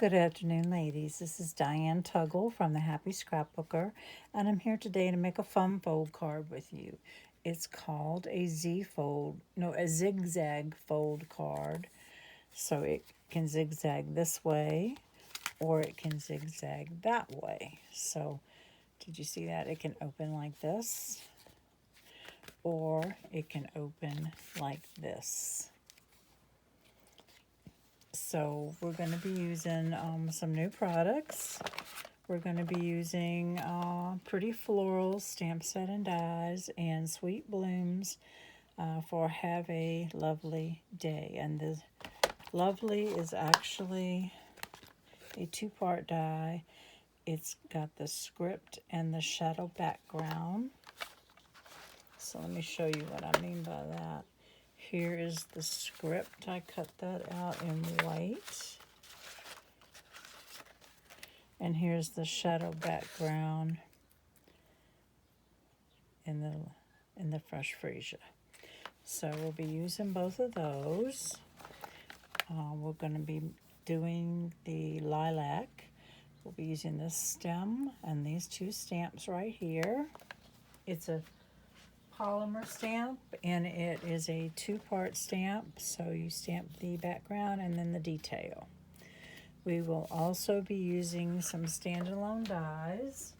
Good afternoon, ladies. This is Diane Tuggle from the Happy Scrapbooker, and I'm here today to make a fun fold card with you. It's called a zigzag fold card. So it can zigzag this way, or it can zigzag that way. So, did you see that? It can open like this, or it can open like this. So we're going to be using some new products. We're going to be using Pretty Florals, Stamp Set and Dies, and Sweet Blooms for Have a Lovely Day. And the Lovely is actually a two-part die. It's got the script and the shadow background. So let me show you what I mean by that. Here is the script. I cut that out in white. And here's the shadow background in the fresh freesia. So we'll be using both of those. We're going to be doing the lilac. We'll be using this stem and these two stamps right here. It's a polymer stamp, and it is a two-part stamp, so you stamp the background and then the detail. We will also be using some standalone dies.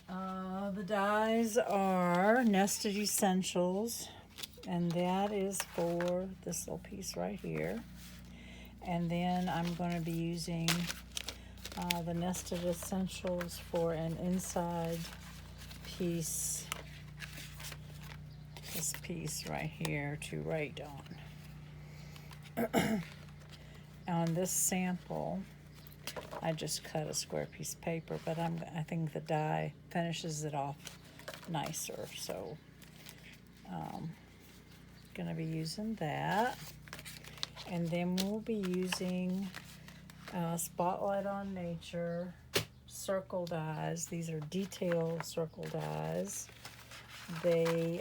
The dies are Nested Essentials, and that is for this little piece right here. And then I'm going to be using the Nested Essentials for an inside piece, this piece right here to write on. On this sample, I just cut a square piece of paper, but I think the die finishes it off nicer, so gonna be using that. And then we'll be using Spotlight on Nature circle dies. These are detail circle dies. They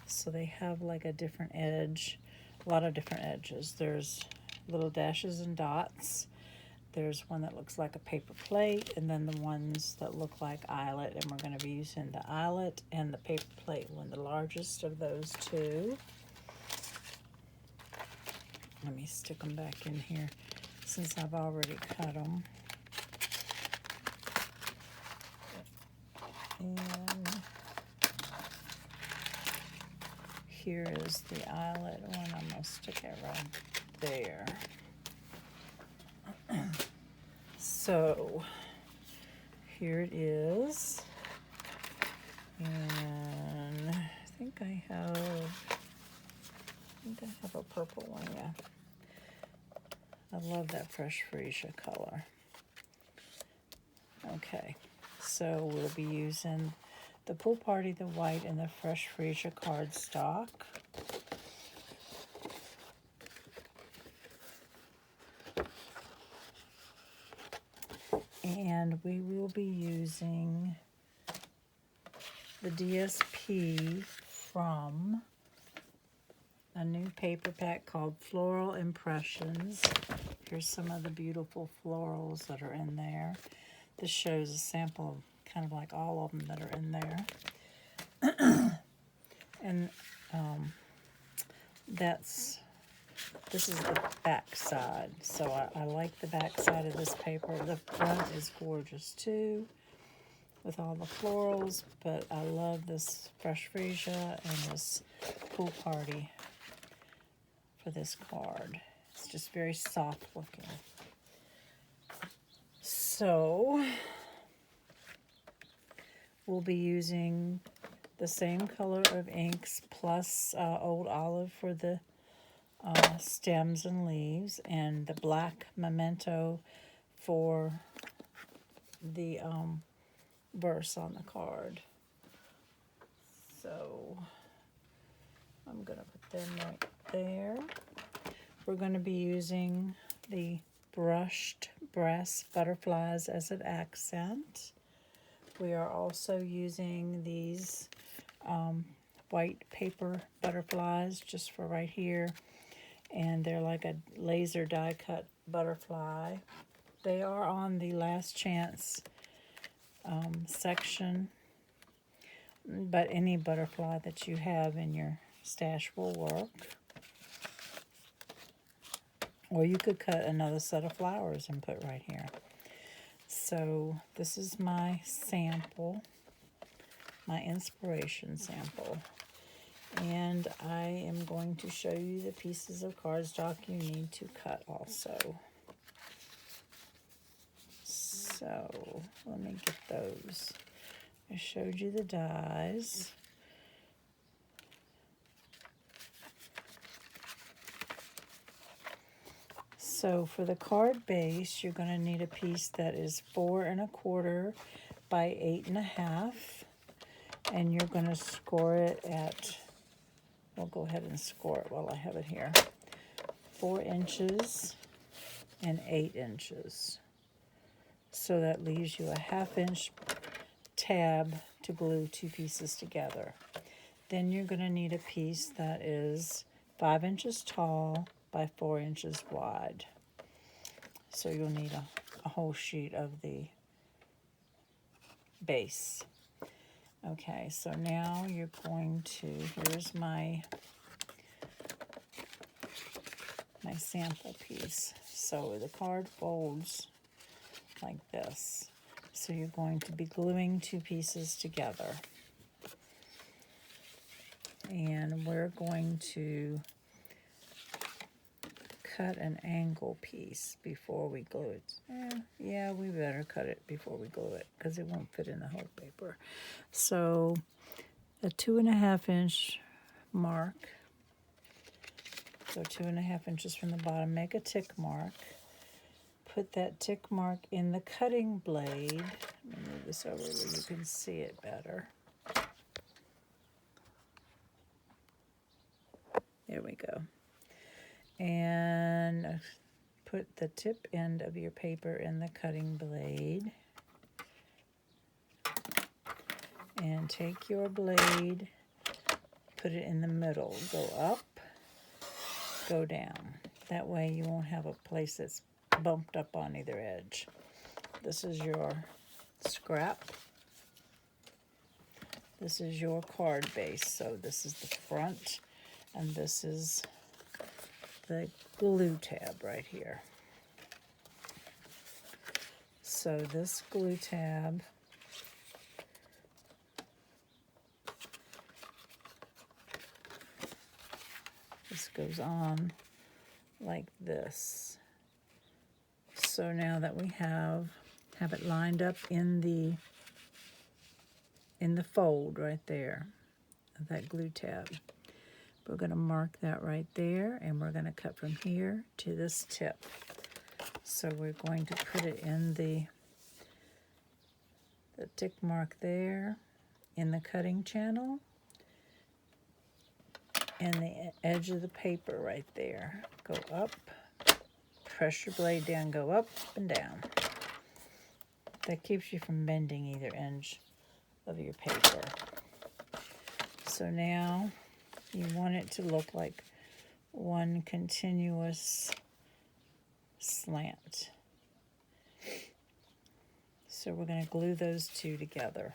so they have like a different edge, a lot of different edges. There's little dashes and dots. There's one that looks like a paper plate, and then the ones that look like eyelet, and we're going to be using the eyelet and the paper plate one, the largest of those two. Let me stick them back in here since I've already cut them. And here is the eyelet one. I'm going to stick it right there. So here it is. And I think I have a purple one, yeah. I love that fresh freesia color. Okay, so we'll be using the Pool Party, the white, and the fresh freesia cardstock. And we will be using the DSP from a new paper pack called Floral Impressions. Here's some of the beautiful florals that are in there. This shows a sample of kind of like all of them that are in there. And this is the back side. So I like the back side of this paper. The front is gorgeous too, with all the florals, but I love this fresh freesia and this Pool Party for this card. It's just very soft looking. So we'll be using the same color of inks plus Old Olive for the stems and leaves, and the black Memento for the verse on the card. So I'm going to put them right there. We're going to be using the brushed brass butterflies as an accent. We are also using these white paper butterflies just for right here. and they're like a laser die cut butterfly. They are on the last chance section, but any butterfly that you have in your stash will work. Or you could cut another set of flowers and put right here. So this is my sample, my inspiration sample. And I am going to show you the pieces of cardstock you need to cut also. So let me get those. I showed you the dies. So for the card base, you're going to need a piece that is 4 1/4 by 8 1/2, and you're going to score it at, we'll go ahead and score it while I have it here, 4 inches and 8 inches. So that leaves you a 1/2 inch tab to glue two pieces together. Then you're going to need a piece that is 5 inches tall by 4 inches wide. So you'll need a whole sheet of the base. Okay, so now you're going to, here's my sample piece. So the card folds like this. So you're going to be gluing two pieces together. And we're going to cut an angle piece before we glue it. Yeah, we better cut it before we glue it because it won't fit in the whole paper. So a 2 1/2 inch mark. So 2 1/2 inches from the bottom, make a tick mark. Put that tick mark in the cutting blade. Let me move this over where you can see it better. There we go. And put the tip end of your paper in the cutting blade. And take your blade, put it in the middle. Go up, go down. That way you won't have a place that's bumped up on either edge. This is your scrap. This is your card base. So this is the front, and this is the glue tab right here. So this glue tab goes on like this. So now that we have it lined up in the fold right there of that glue tab, we're going to mark that right there, and we're going to cut from here to this tip. So we're going to put it in the tick mark there in the cutting channel, and the edge of the paper right there. Go up, press your blade down, go up and down. That keeps you from bending either edge of your paper. So now you want it to look like one continuous slant. So we're going to glue those two together.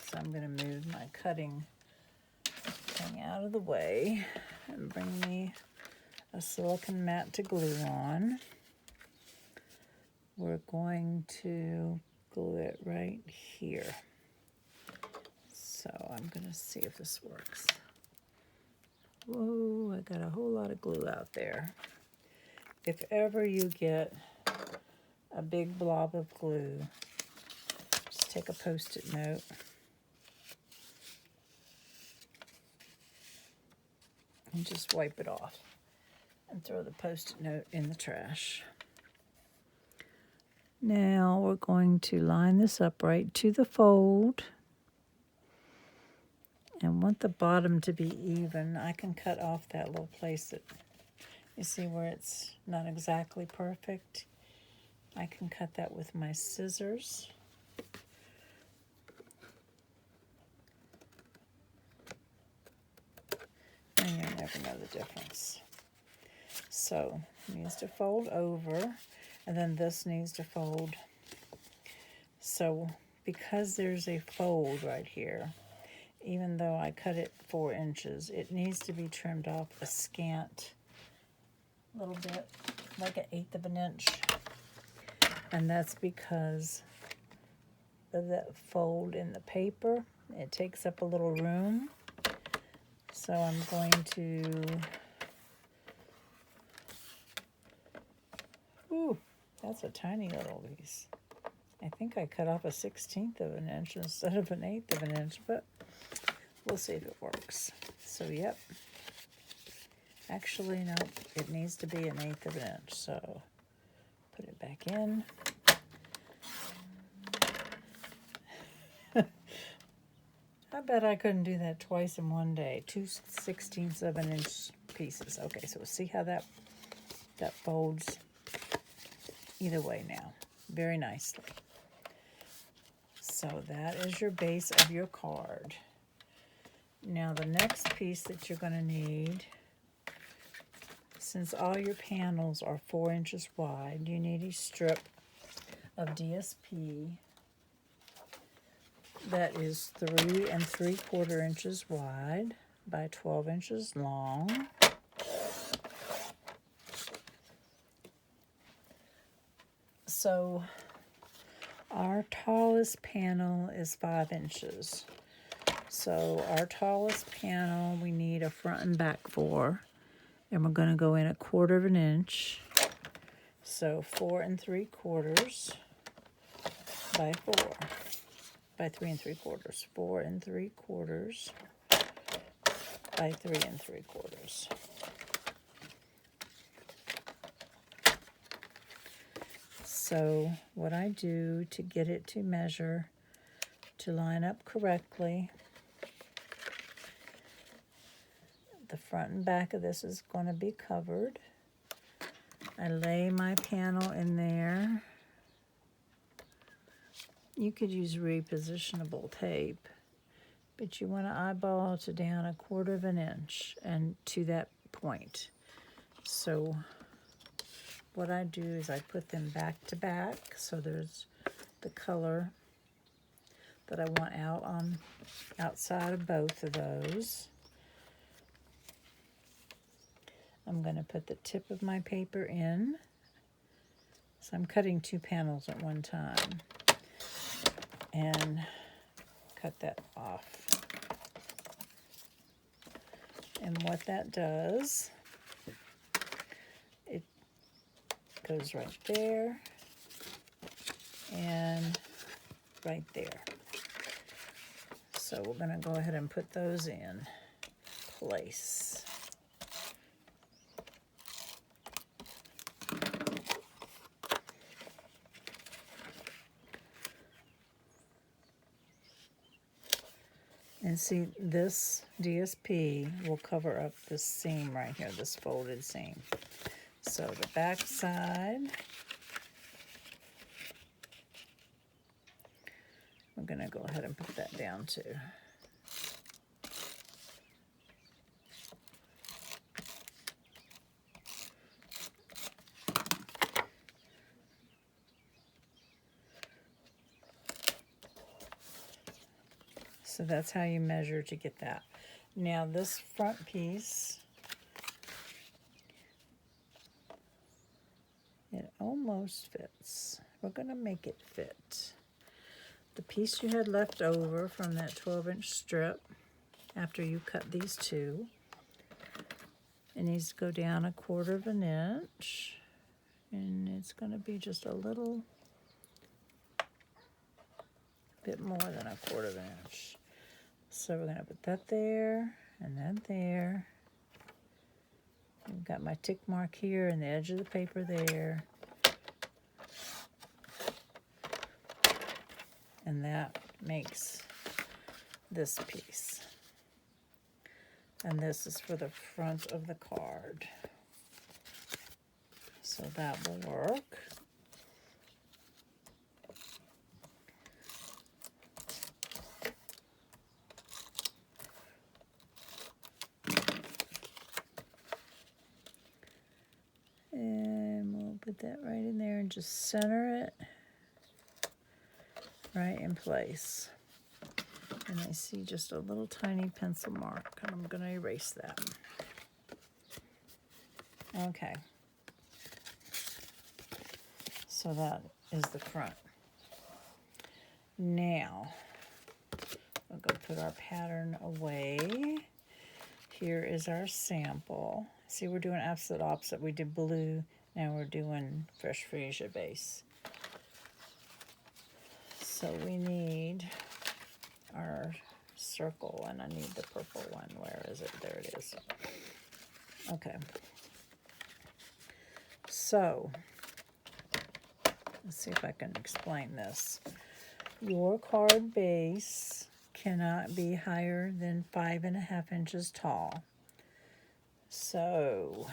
So I'm going to move my cutting thing out of the way and bring me a silicone mat to glue on. We're going to glue it right here. So I'm going to see if this works. Whoa, I got a whole lot of glue out there. If ever you get a big blob of glue, just take a Post-it note. And just wipe it off and throw the Post-it note in the trash. Now we're going to line this up right to the fold. And want the bottom to be even. I can cut off that little place that you see where it's not exactly perfect. I can cut that with my scissors. never know the difference. So it needs to fold over, and then this needs to fold. So because there's a fold right here, even though I cut it 4 inches, it needs to be trimmed off a scant little bit, like 1/8 of an inch. And that's because of that fold in the paper. It takes up a little room. So I'm going to, ooh, that's a tiny little piece. I think I cut off a 1/16 of an inch instead of 1/8 of an inch, but we'll see if it works. So, yep. Actually, no, it needs to be 1/8 of an inch. So, put it back in. I bet I couldn't do that twice in one day. 2/16 of an inch pieces. Okay, so we'll see how that folds either way now. Very nicely. So that is your base of your card. Now the next piece that you're going to need, since all your panels are 4 inches wide, you need a strip of DSP that is 3 3/4 inches wide by 12 inches long. So our tallest panel is 5 inches. So our tallest panel we need a front and back for, and we're going to go in 1/4 of an inch. So 4 3/4 by 4 by 3 3/4. 4 3/4 by 3 3/4. So what I do to get it to measure, to line up correctly, the front and back of this is going to be covered. I lay my panel in there. You could use repositionable tape, but you want to eyeball to down 1/4 of an inch and to that point. So what I do is I put them back to back, so there's the color that I want out on outside of both of those. I'm going to put the tip of my paper in. So I'm cutting 2 panels at one time. And cut that off. And what that does, it goes right there and right there. So we're going to go ahead and put those in place. And see, this DSP will cover up this seam right here, this folded seam. So the back side, we're going to go ahead and put that down too. So that's how you measure to get that. Now this front piece, it almost fits. We're going to make it fit. The piece you had left over from that 12-inch strip, after you cut these 2, it needs to go down 1/4 of an inch. And it's going to be just a little bit more than 1/4 of an inch. So we're going to put that there and that there. I've got my tick mark here and the edge of the paper there. And that makes this piece. And this is for the front of the card. So that will work. Put that right in there and just center it right in place. And I see just a little tiny pencil mark, and I'm going to erase that. Okay. So that is the front. Now, we'll go put our pattern away. Here is our sample. See, we're doing absolute opposite. We did blue, now we're doing fresh freesia base. So we need our circle, and I need the purple one. Where is it? There it is. Okay. So, let's see if I can explain this. Your card base cannot be higher than 5.5 inches tall. So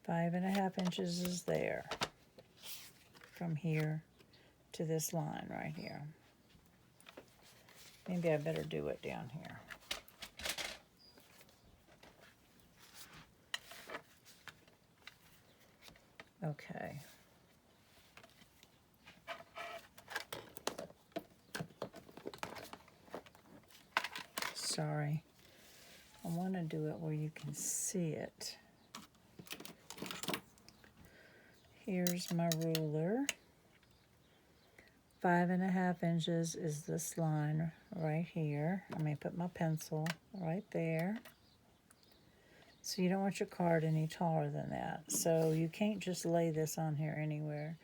5.5 inches is there from here to this line right here. Maybe I better do it down here. Okay. Sorry. I want to do it where you can see it. Here's my ruler. 5.5 inches is this line right here. I may put my pencil right there. So you don't want your card any taller than that. So you can't just lay this on here anywhere.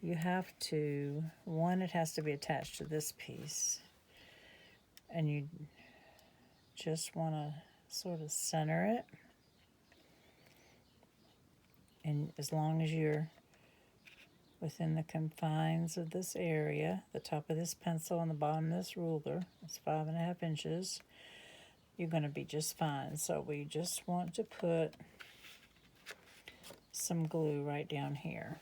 You have to, one, it has to be attached to this piece. And you just want to sort of center it. And as long as you're within the confines of this area, the top of this pencil and the bottom of this ruler, it's 5.5 inches, you're going to be just fine. So we just want to put some glue right down here.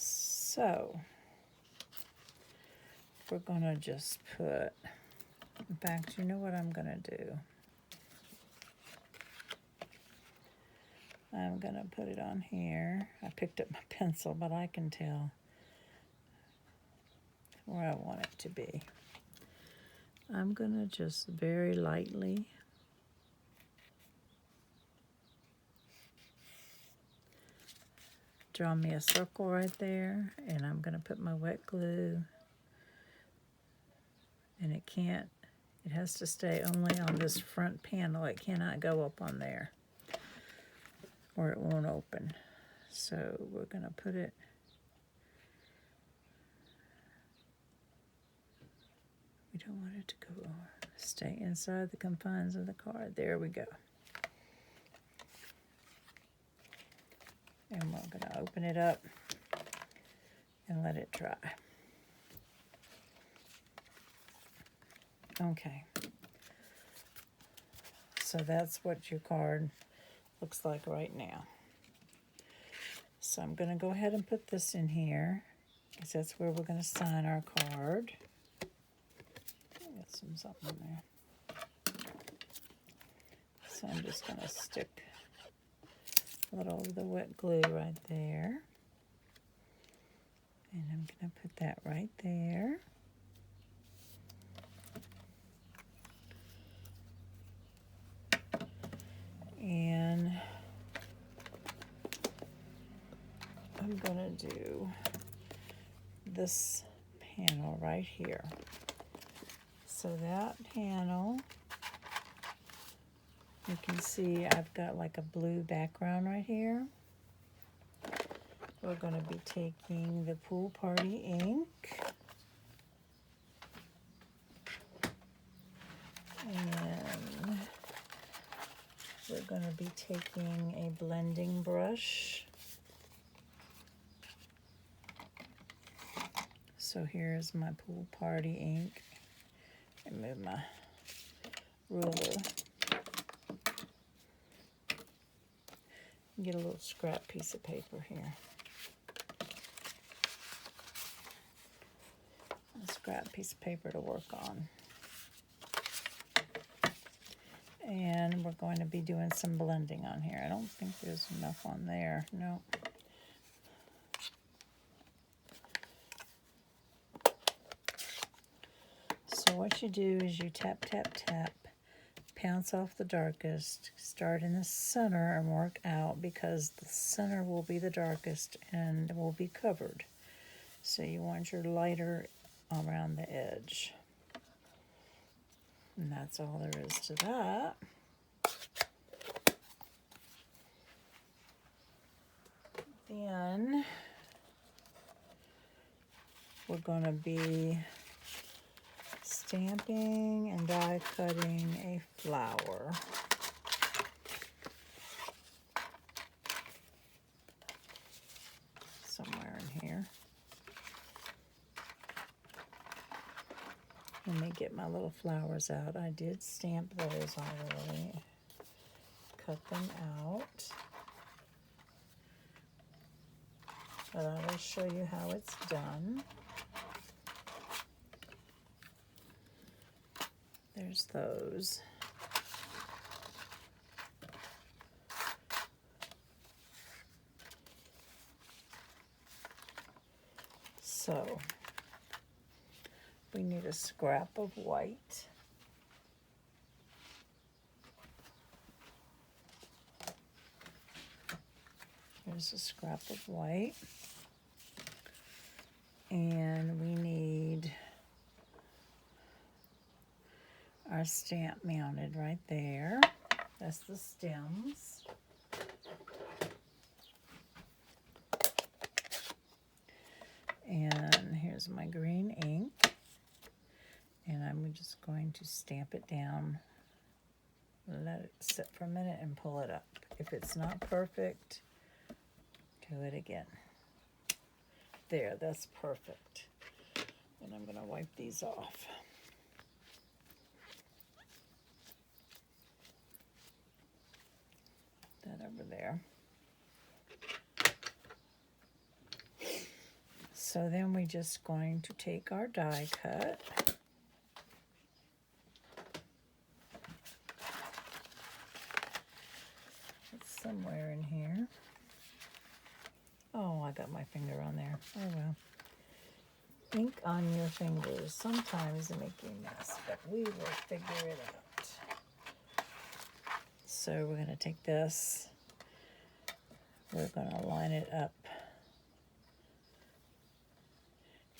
So we're going to just put, in fact, you know what I'm going to do? I'm going to put it on here. I picked up my pencil, but I can tell where I want it to be. I'm going to just very lightly draw me a circle right there, and I'm going to put my wet glue, and it has to stay only on this front panel. It cannot go up on there or it won't open. So we're going to put it we don't want it to go stay inside the confines of the card. There we go. And we're going to open it up and let it dry. Okay. So that's what your card looks like right now. So I'm going to go ahead and put this in here, because that's where we're going to sign our card. Get something there. So I'm just going to stick a little of the wet glue right there. And I'm going to put that right there. And I'm going to do this panel right here. So that panel, you can see I've got like a blue background right here. We're going to be taking the Pool Party ink and we're going to be taking a blending brush. So here's my Pool Party ink. And move my ruler. Get a little scrap piece of paper here. scrap piece of paper to work on. And we're going to be doing some blending on here. I don't think there's enough on there. Nope. So what you do is you tap, tap, tap, pounce off the darkest, start in the center and work out, because the center will be the darkest and will be covered. So you want your lighter around the edge. And that's all there is to that. Then we're going to be stamping and die cutting a flower. Somewhere in here. Let me get my little flowers out. I did stamp those already. Cut them out. But I will show you how it's done. There's those. So we need a scrap of white. Here's a scrap of white. And we need our stamp mounted right there. That's the stems. And here's my green ink. And I'm just going to stamp it down, let it sit for a minute and pull it up. If it's not perfect, do it again. There, that's perfect. And I'm going to wipe these off. That over there. So then we're just going to take our die cut. It's somewhere in here. Oh, I got my finger on there. Oh well. Ink on your fingers. Sometimes they make you a mess, but we will figure it out. So we're going to take this. We're going to line it up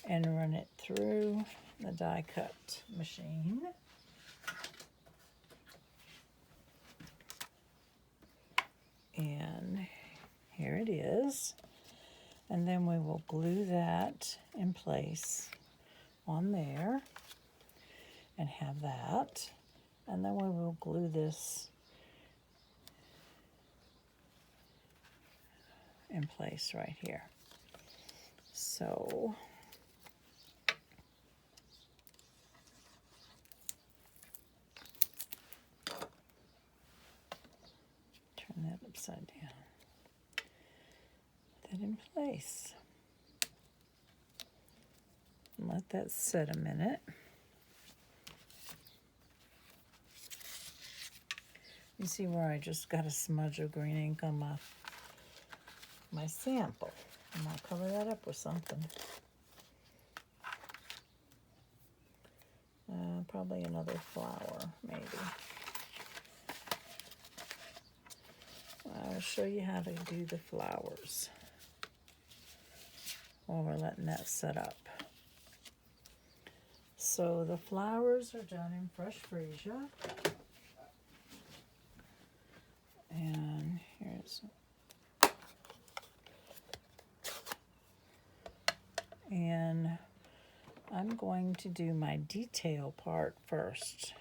and run it through the die cut machine. And here it is. And then we will glue that in place on there and have that. And then we will glue this in place right here. So turn that upside down. Put that in place. And let that sit a minute. You see where I just got a smudge of green ink on my sample. I might cover that up with something. Probably another flower, maybe. I'll show you how to do the flowers while we're letting that set up. So the flowers are done in fresh freesia. And here's... And I'm going to do my detail part first.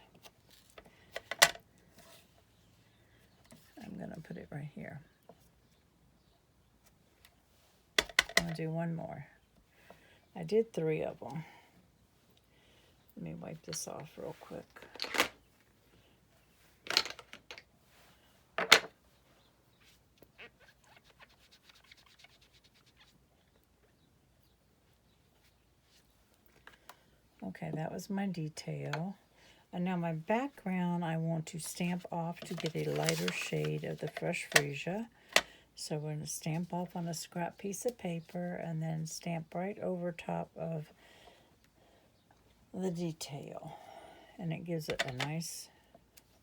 I'm going to put it right here. I'll do one more. I did 3 of them. Let me wipe this off real quick. Okay, that was my detail. And now my background, I want to stamp off to get a lighter shade of the fresh freesia. So we're going to stamp off on a scrap piece of paper and then stamp right over top of the detail. And it gives it a nice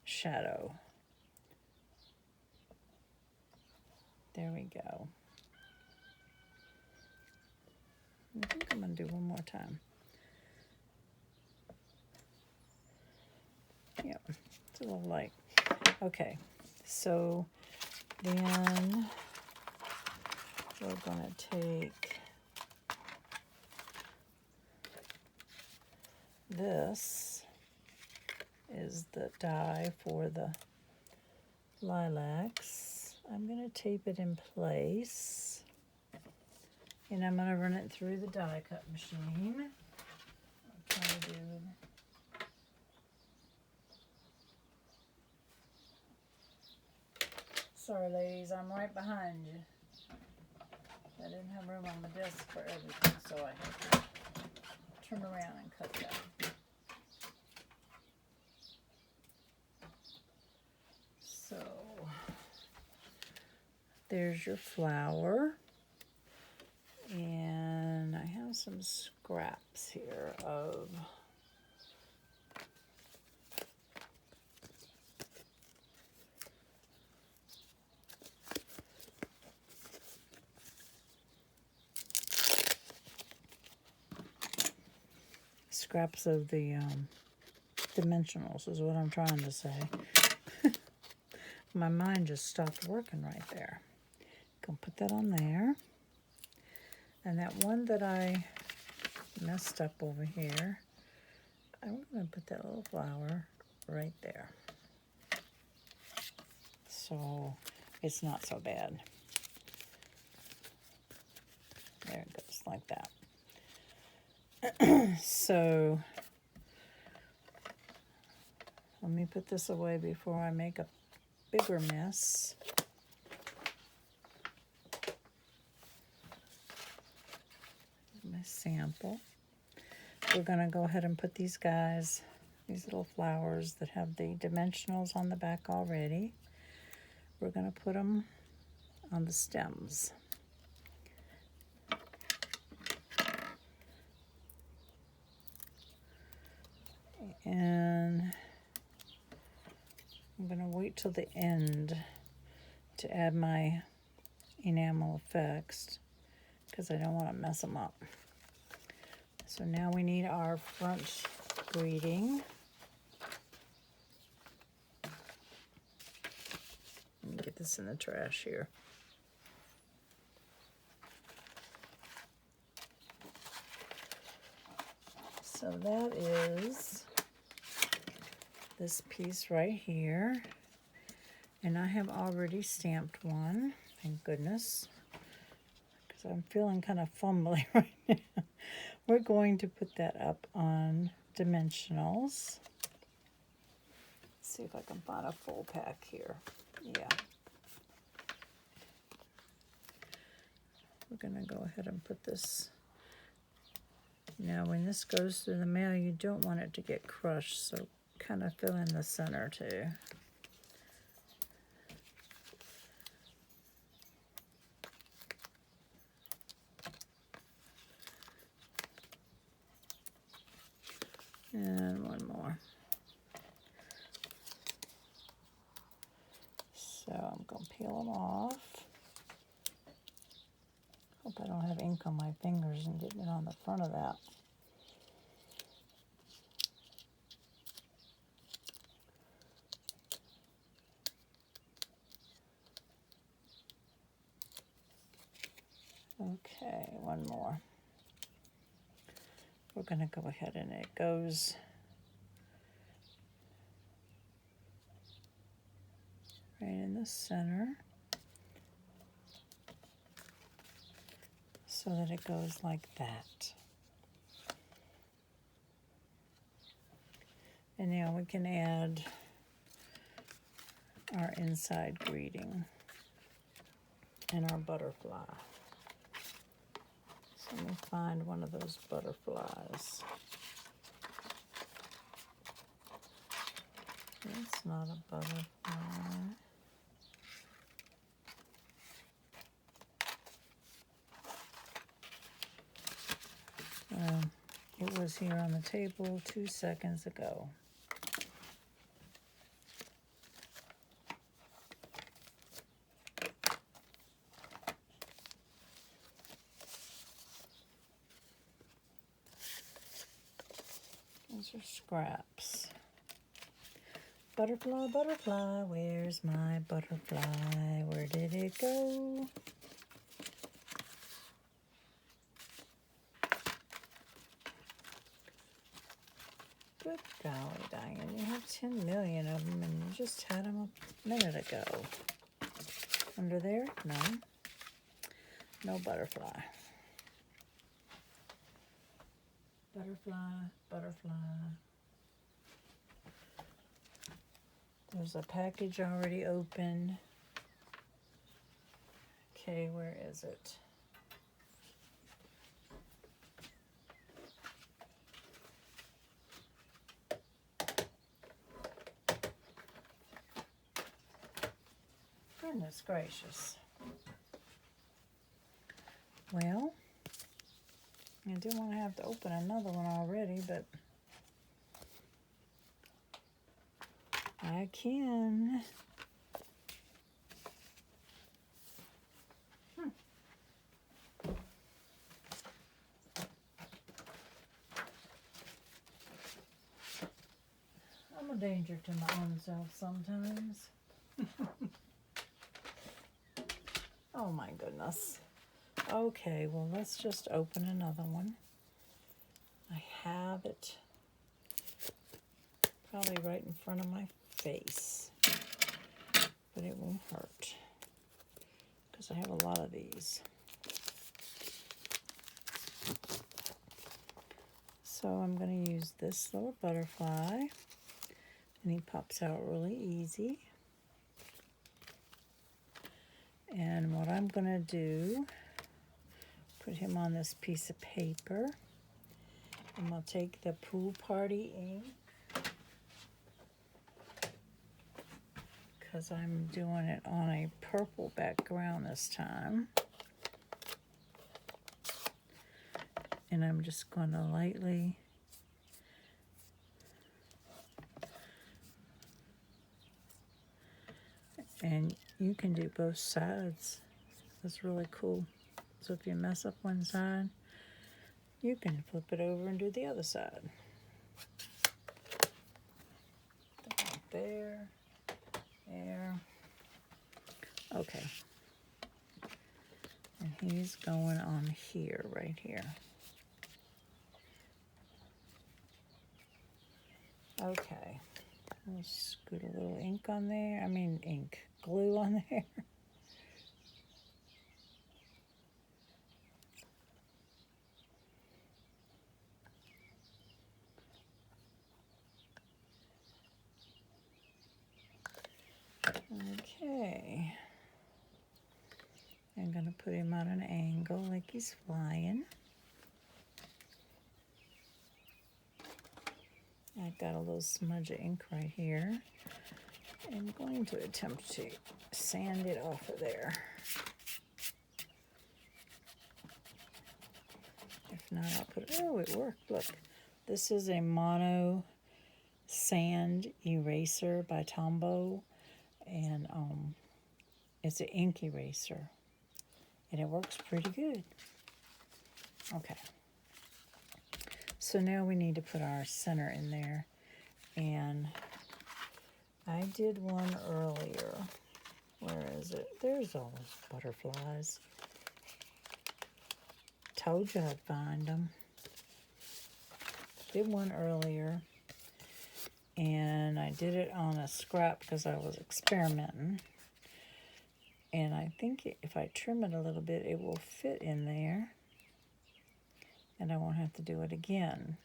shadow. There we go. I think I'm going to do one more time. Yep, it's a little light. Okay, so then we're going to take this is the die for the lilacs. I'm going to tape it in place. And I'm going to run it through the die cut machine. I'm trying to do... Sorry, ladies, I'm right behind you. I didn't have room on the desk for everything, so I had to turn around and cut that. So, there's your flower. And I have some scraps here of scraps of the dimensionals is what I'm trying to say. My mind just stopped working right there. Gonna put that on there. And that one that I messed up over here, I'm going to put that little flower right there. So it's not so bad. There it goes, like that. So let me put this away before I make a bigger mess. My sample. We're going to go ahead and put these guys, these little flowers that have the dimensionals on the back already, we're going to put them on the stems. And I'm going to wait till the end to add my enamel effects, because I don't want to mess them up. So now we need our front greeting. Let me get this in the trash here. So that is this piece right here. And I have already stamped one, thank goodness. I'm feeling kind of fumbly right now. We're going to put that up on dimensionals. Let's see if I can find a full pack here. Yeah. We're going to go ahead and put this. Now, when this goes through the mail, you don't want it to get crushed, so kind of fill in the center too. And one more. So I'm going to peel them off. Hope I don't have ink on my fingers and getting it on the front of that. Okay, one more. We're going to go ahead and it goes right in the center so that it goes like that. And now we can add our inside greeting and our butterfly. So let me find one of those butterflies. It's not a butterfly. It was here on the table 2 seconds ago. Those are scraps. Butterfly, butterfly, where's my butterfly? Where did it go? Good golly, Diane, you have 10 million of them and you just had them a minute ago. Under there? No. No butterfly. Butterfly, butterfly. There's a package already open. Okay, where is it? Goodness gracious. Well, I didn't want to have to open another one already, but I can. I'm a danger to my own self sometimes. Oh my goodness. Okay, well, let's just open another one. I have it probably right in front of my face, but it won't hurt because I have a lot of these. So I'm going to use this little butterfly, and he pops out really easy. And what I'm going to do, put him on this piece of paper. I'm going to take the Pool Party ink, because I'm doing it on a purple background this time. And I'm just going to lightly and you can do both sides. That's really cool. So if you mess up one side, you can flip it over and do the other side. There, there. Okay. And he's going on here, right here. Okay. I'll scoot a little ink on there. Glue on there. Okay. I'm going to put him on an angle like he's flying. I've got a little smudge of ink right here. I'm going to attempt to sand it off of there. If not, I'll put it, oh, it worked, look. This is a mono sand eraser by Tombow, and it's an ink eraser, and it works pretty good. Okay. So now we need to put our center in there, and I did one earlier. Where is it? There's all those butterflies. Told you I'd find them. Did one earlier, and I did it on a scrap because I was experimenting. And I think if I trim it a little bit, it will fit in there. And I won't have to do it again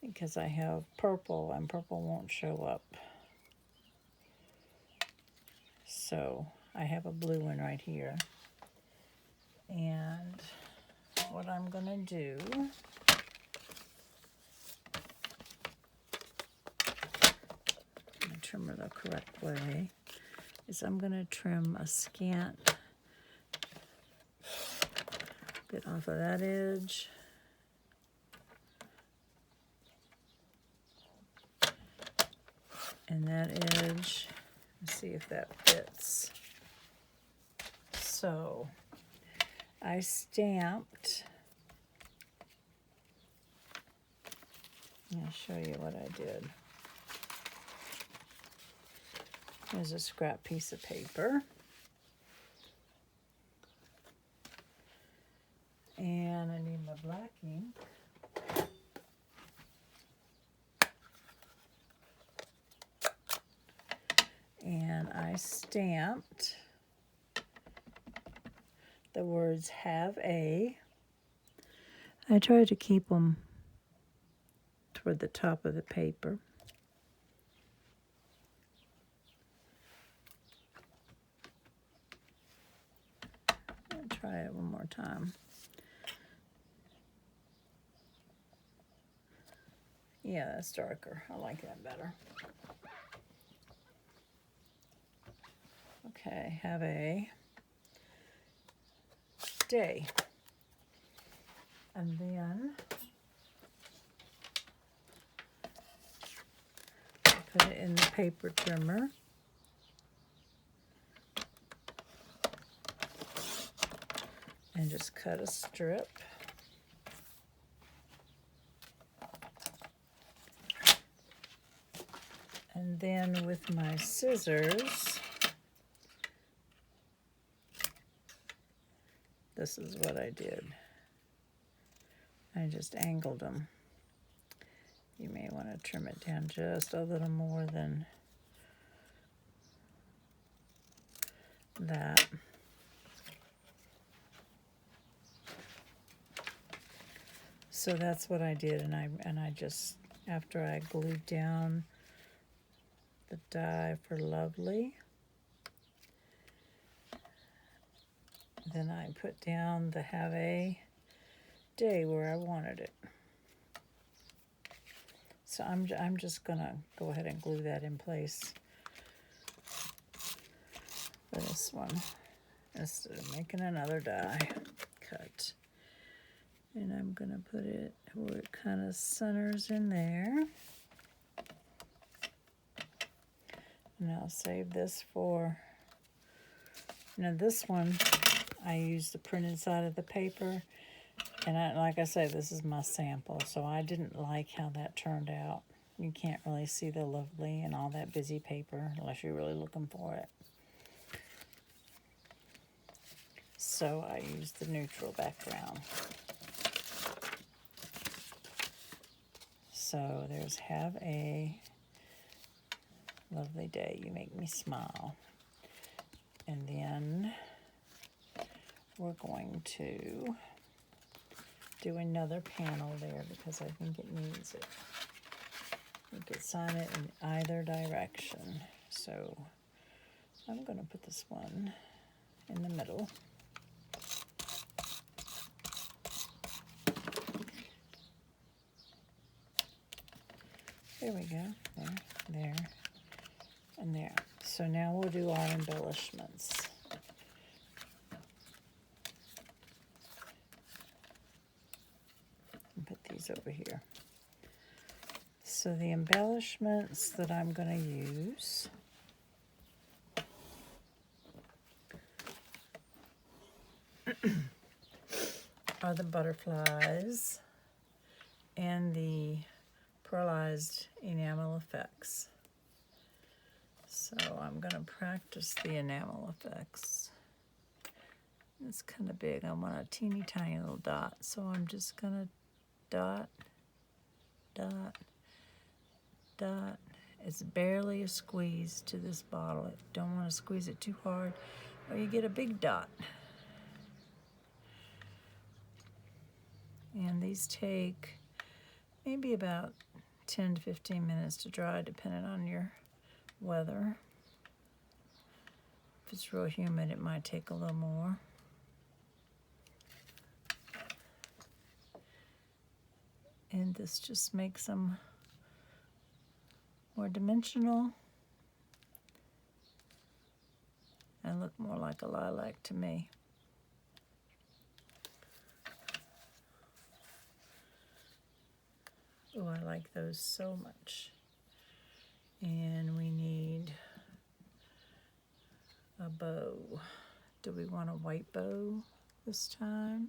because I have purple, and purple won't show up. So I have a blue one right here. And what I'm going to do, trimmer the correct way is I'm going to trim a scant bit off of that edge. And that edge, let's see if that fits. So I stamped, I'll show you what I did. Here's a scrap piece of paper. And I need my black ink. And I stamped the words "have a." I tried to keep them toward the top of the paper. I'll try it one more time. Yeah, that's darker. I like that better. Okay, have a day. And then put it in the paper trimmer. And just cut a strip. And then with my scissors, this is what I did. I just angled them. You may want to trim it down just a little more than that. So that's what I did, and I just, after I glued down the die for Lovely, then I put down the have a day where I wanted it. So I'm just gonna go ahead and glue that in place for this one instead of making another die cut. And I'm gonna put it where it kind of centers in there. And I'll save this for, this one I used the printed side of the paper. And like I say, this is my sample, so I didn't like how that turned out. You can't really see the Lovely and all that busy paper unless you're really looking for it. So I used the neutral background. So there's have a lovely day. You make me smile. And then we're going to do another panel there because I think it needs it. You could sign it in either direction. So I'm going to put this one in the middle. There we go. There, there, and there. So now we'll do our embellishments. And put these over here. So the embellishments that I'm going to use are the butterflies and the pearlized enamel effects. So I'm going to practice the enamel effects. It's kind of big. I want a teeny tiny little dot. So I'm just going to dot, dot, dot. It's barely a squeeze to this bottle. You don't want to squeeze it too hard or you get a big dot. And these take maybe about 10 to 15 minutes to dry, depending on your weather. If it's real humid, it might take a little more. And this just makes them more dimensional and look more like a lilac to me. Oh, I like those so much. And we need a bow. Do we want a white bow this time?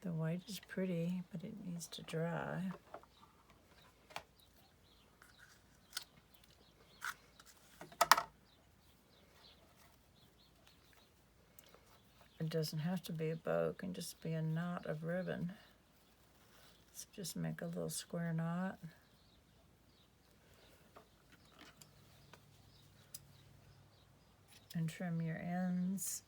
The white is pretty, but it needs to dry. It doesn't have to be a bow, it can just be a knot of ribbon. So just make a little square knot. And trim your ends.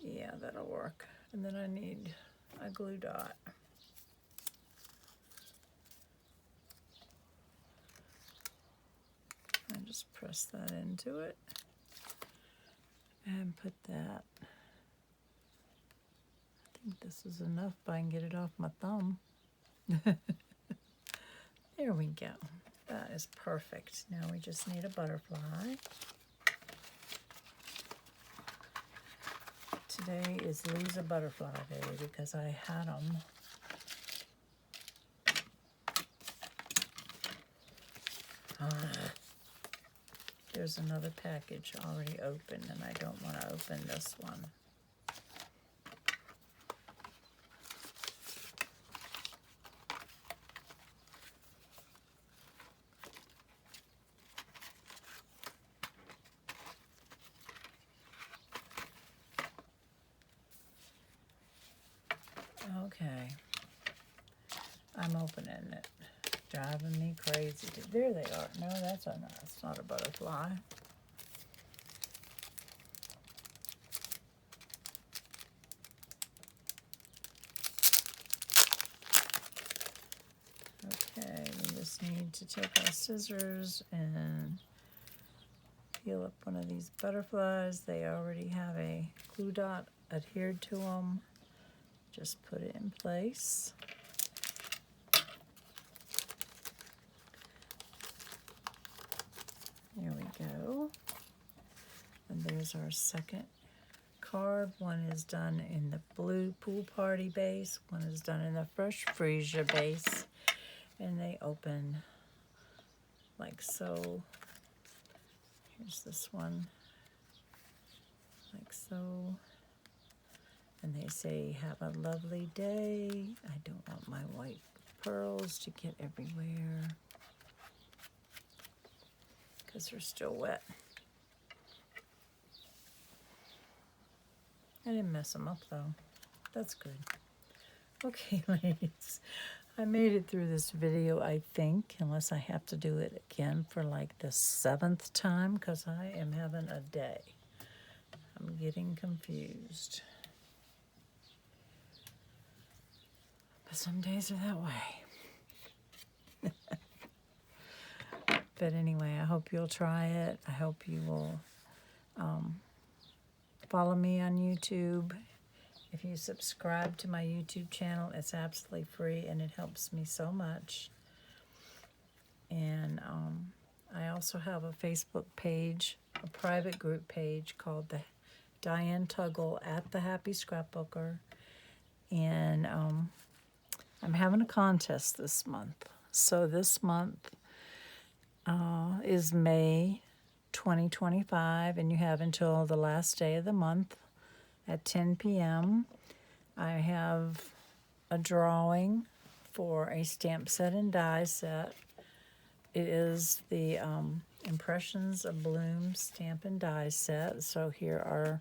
Yeah, that'll work. And then I need a glue dot. I just press that into it and put that. I think this is enough, but I can get it off my thumb. There we go. That is perfect. Now we just need a butterfly. Today is Lose a Butterfly Day because I had them. There's another package already open, and I don't want to open this one. Okay, I'm opening it. Driving me crazy. There they are. No, that's not a butterfly. Okay, we just need to take our scissors and peel up one of these butterflies. They already have a glue dot adhered to them. Just put it in place. There we go. And there's our second card. One is done in the blue Pool Party base. One is done in the Fresh Freesia base. And they open like so. Here's this one. Like so. And they say, have a lovely day. I don't want my white pearls to get everywhere because they're still wet. I didn't mess them up though. That's good. Okay, ladies. I made it through this video, I think, unless I have to do it again for like the 7th time because I am having a day. I'm getting confused. But some days are that way. But anyway, I hope you'll try it. I hope you will follow me on YouTube. If you subscribe to my YouTube channel, it's absolutely free and it helps me so much. And I also have a Facebook page, a private group page called the Diane Tuggle at the Happy Scrapbooker. And I'm having a contest this month. So this month is May 2025, and you have until the last day of the month at 10 p.m. I have a drawing for a stamp set and die set. It is the Impressions of Bloom stamp and die set. So here are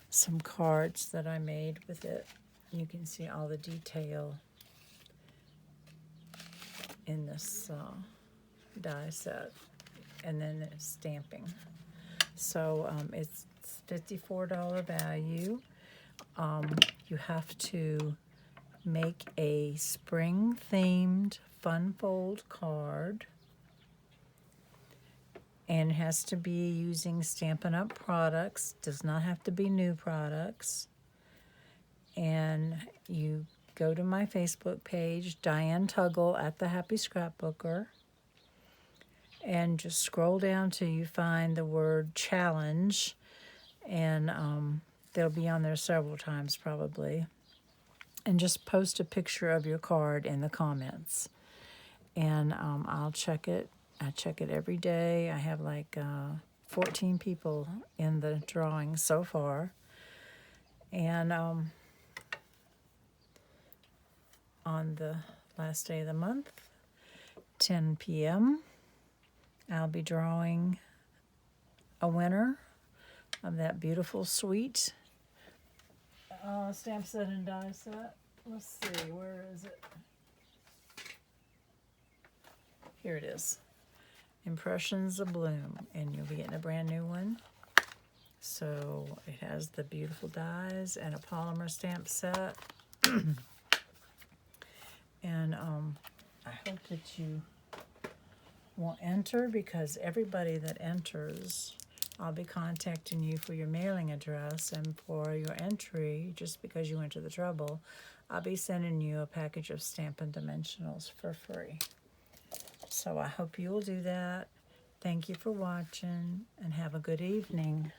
some cards that I made with it. You can see all the detail in this die set, and then it's stamping. So it's $54 value. You have to make a spring themed fun fold card, and it has to be using Stampin' Up! Products. Does not have to be new products. And you go to my Facebook page, Diane Tuggle at the Happy Scrapbooker, and just scroll down till you find the word challenge, and they'll be on there several times probably. And just post a picture of your card in the comments, and I'll check it. I check it every day. I have like 14 people in the drawing so far, and on the last day of the month, 10 p.m., I'll be drawing a winner of that beautiful sweet stamp set and die set. Let's see, where is it? Here it is. Impressions of Bloom, and you'll be getting a brand new one. So it has the beautiful dies and a polymer stamp set. And I hope that you will enter, because everybody that enters, I'll be contacting you for your mailing address, and for your entry, just because you went to the trouble, I'll be sending you a package of Stampin' Dimensionals for free. So I hope you will do that. Thank you for watching, and have a good evening.